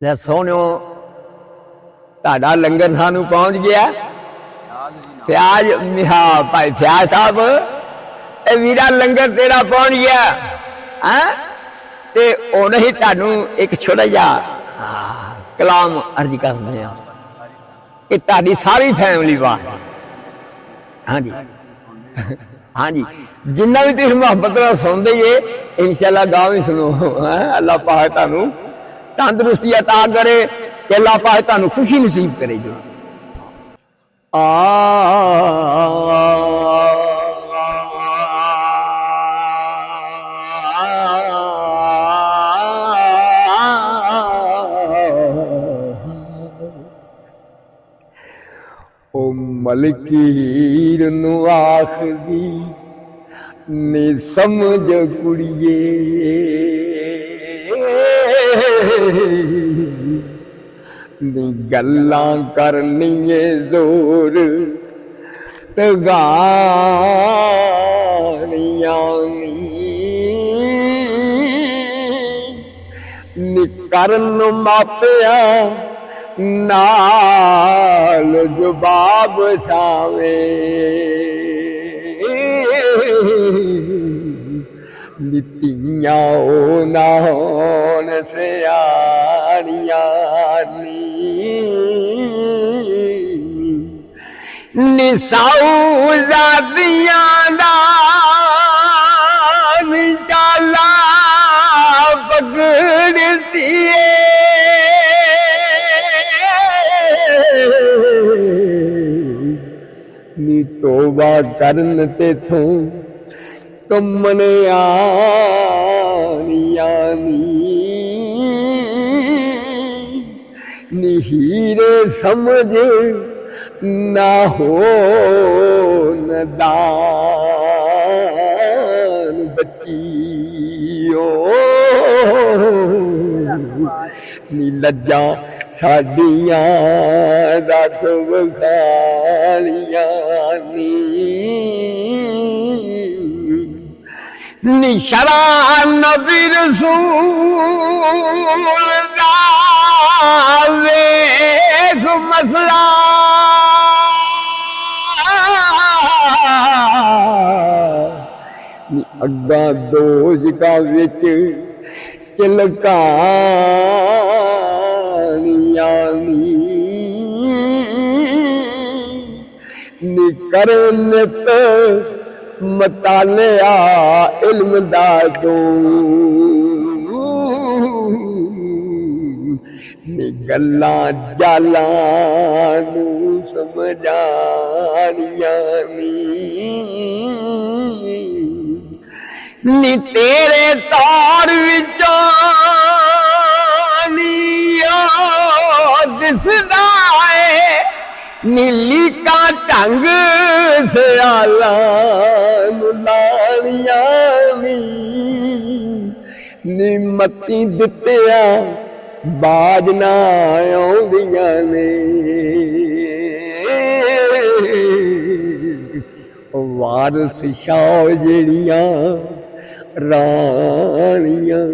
ਲੈ ਸੋਹਣਿਓ ਤੁਹਾਡਾ ਲੰਗਰ ਸਾਨੂੰ ਪਹੁੰਚ ਗਿਆ। ਫਿਆਜ਼ ਹਾਂ ਭਾਈ ਫਿਆਜ਼ ਸਾਹਿਬ ਇਹ ਵੀਰਾ ਲੰਗਰ ਤੇਰਾ ਪਹੁੰਚ ਗਿਆ ਹੈ ਤੇ ਉਹ ਨਹੀਂ ਤੁਹਾਨੂੰ ਇੱਕ ਛੋਟਾ ਜਿਹਾ ਕਲਾਮ अर्ज करते हैं कि ਤੁਹਾਡੀ ਸਾਰੀ फैमिली वाह। हाँ जी हाँ जी जिन्ना भी तुम मोहब्बत सुनते ही इंशाअल्लाह गाँव ही सुनो। अल्लाह पाक तुहानू तंदुरुस्ती अता करे कि अल्लाह पाक तुहानू खुशी नसीब करे। जो ओ मलकीर नू आखदी ने समझ कुड़िए नी गल्लां करनीए जोर तगानियां नी करन मापिया नाल जवाब सावे नितियां ना होन सियाणियां निसाऊ जातियां दा निचाला पकड़ती नी तोबा करन ते थू कमने नी हीरे समझ ना हो नदान बच्चियों नी लज्जा साडियां रख बखालियां नी शरा नबी रसूल दा वेख मसला नी अग्गा दोज का विच चिलकानियां नी करे नित मतालिया इल्म दा दो नी गल्लां जालां नू समझानियां नी तेरे तौर विचों नी दिसदा है नीली का ढंग सियाला लानिया नी मती दित्तिया बाज ना आउंदियां ने वारस शाह जेड़ियां रानियां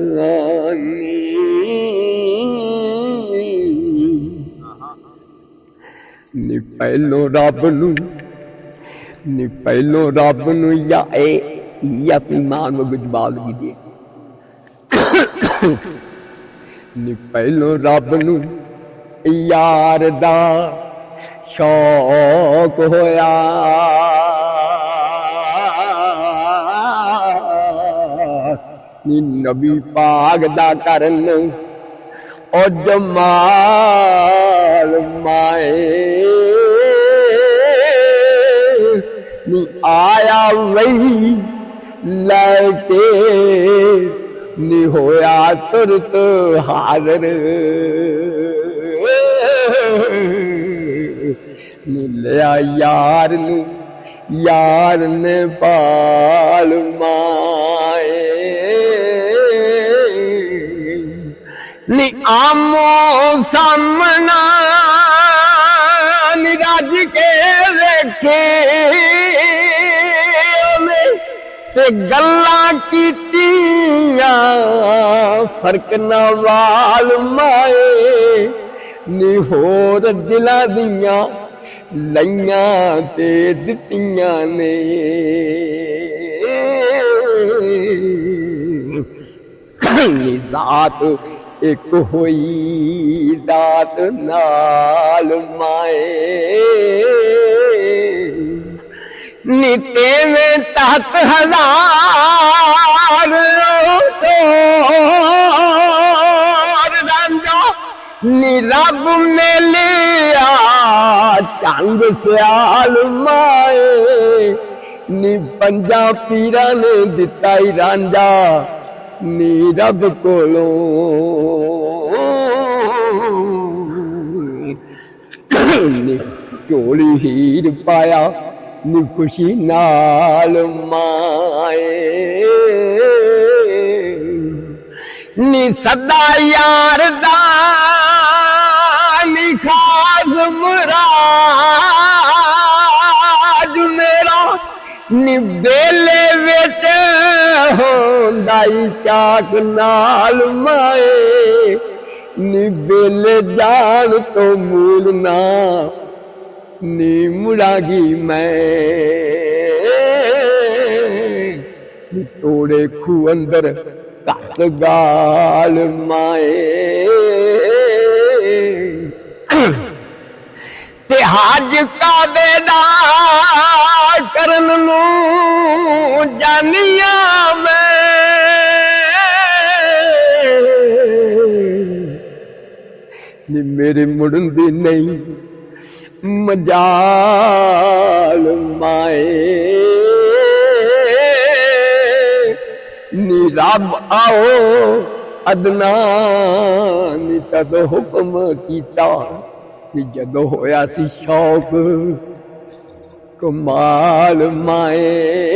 नी पहलो रब नू नी पहलो रब नू या अपनी मां नू जवाब भी दे नी पहलो रब नू यार दा शौक होया नी नबी पाक दा करन ओ जमाल माए नी आया वही लैके नी होया तुरत हाज़िर नी लिया यार नू यार ने पाल माए नी आमो सामना नी राज के देखे ते गल्लां कीतियां फर्क ना वाल माए ਨੀ ਹੋਰ ਦਿਲਾਂ ਦੀਆਂ ਲਈਆਂ ਤੇ ਦਿੱਤੀਆਂ ਨੇ ਨੀ ਜ਼ਾਤ ਇੱਕ ਹੋਈ ਦਾਤ ਨਾਲ ਮਾਏ ਨੀ ਤੇਵੇਂ ਤਹਤ ਹਜ਼ਾਰ ਰਾਂਝਾ ਨੀ ਰੱਬ ਮਿਲਿਆ ਚੰਗ ਸਿਆਲ ਮਾਏ ਨੀ ਪੰਜਾਂ ਪੀਰਾਂ ਨੇ ਦਿੱਤਾ ਈ ਰਾਂਝਾ ਨੀ ਰੱਬ ਕੋਲੋਂ ਨੀ ਝੋਲੀ ਹੀਰ ਪਾਇਆ ਨੀ ਖੁਸ਼ੀ ਨਾਲ ਮਾਏ ਨੀ ਸਦਾ ਯਾਰ ਦਾ ਨੀ ਖਾਸ ਮੁਰਾਦ ਮੇਰਾ ਨੀ ਬੇਲੇ ਵਿੱਚ ਹੁੰਦਾ ਈ ਚਾਕ ਨਾਲ ਮਾਏ ਨੀ ਬੇਲੇ ਜਾਣ ਤੋਂ ਮੂਲ ਨਾ ਨੀ ਮੁੜਾਂਗੀ ਮੈਂ ਨੀ ਤੋੜੇ ਖੂ ਅੰਦਰ ਘੱਟ ਗਾਲ ਮਾਏ ਤੇ ਹਜ ਕਾਬੇ ਦਾ ਕਰਨ ਨੂੰ ਜਾਨੀਆਂ ਮੈਂ ਨੀ ਮੇਰੇ ਮੁੜਨ ਦੀ ਨਹੀਂ ਮਜਾਲ ਮਾਏ ਨੀ ਰੱਬ ਆਓ ਅਦਨਾ ਨੀ ਤਦ ਹੁਕਮ ਕੀਤਾ ਨੀ ਜਦੋਂ ਹੋਇਆ ਸੀ ਸ਼ੌਕ ਕਮਾਲ ਮਾਏ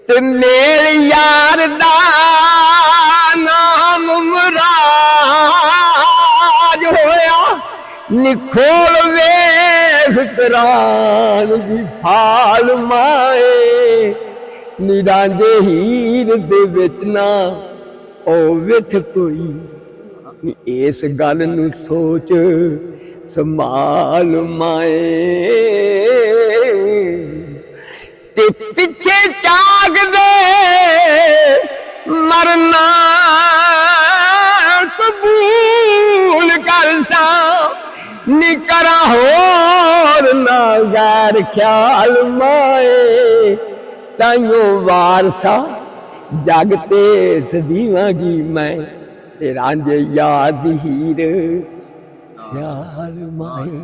ਤੇ ਮੇਰੇ ਯਾਰ ਦਾ ਨਾਮ ਮੁਰਾਦ ਹੋਇਆ ਨੀ ਖੋਲ ਵੇਖ ਕੁਰਾਨ ਦੀ ਫਾਲ ਮਾਏ ਨੀ ਰਾਂਝੇ ਹੀਰ ਦੇ ਵਿੱਚ ਨਾ ਉਹ ਵਿਥ ਕੋਈ ਨੀ ਇਸ ਗੱਲ ਨੂੰ ਸੋਚ ਸੰਭਾਲ ਮਾਏ ਤੇ ਪਿੱਛੇ ਝਾਕਦੇ ਮਰਨਾ ਕਬੂਲ ਕਰ ਸਾ ਨੀ ਕਰਾਂ ਹੋਰ ਨਾ ਗੈਰ ਖਿਆਲ ਮਾਏ ਤਾਈਓ ਵਾਰਸਾ ਜਗ ਤੇ ਸਦੀਵਾਂਗੀ ਮੈਂ ਤੇ ਰਾਂਝੇ ਯਾਰ ਦੀ ਹੀਰ ਖਿਆਲ ਮਾਏ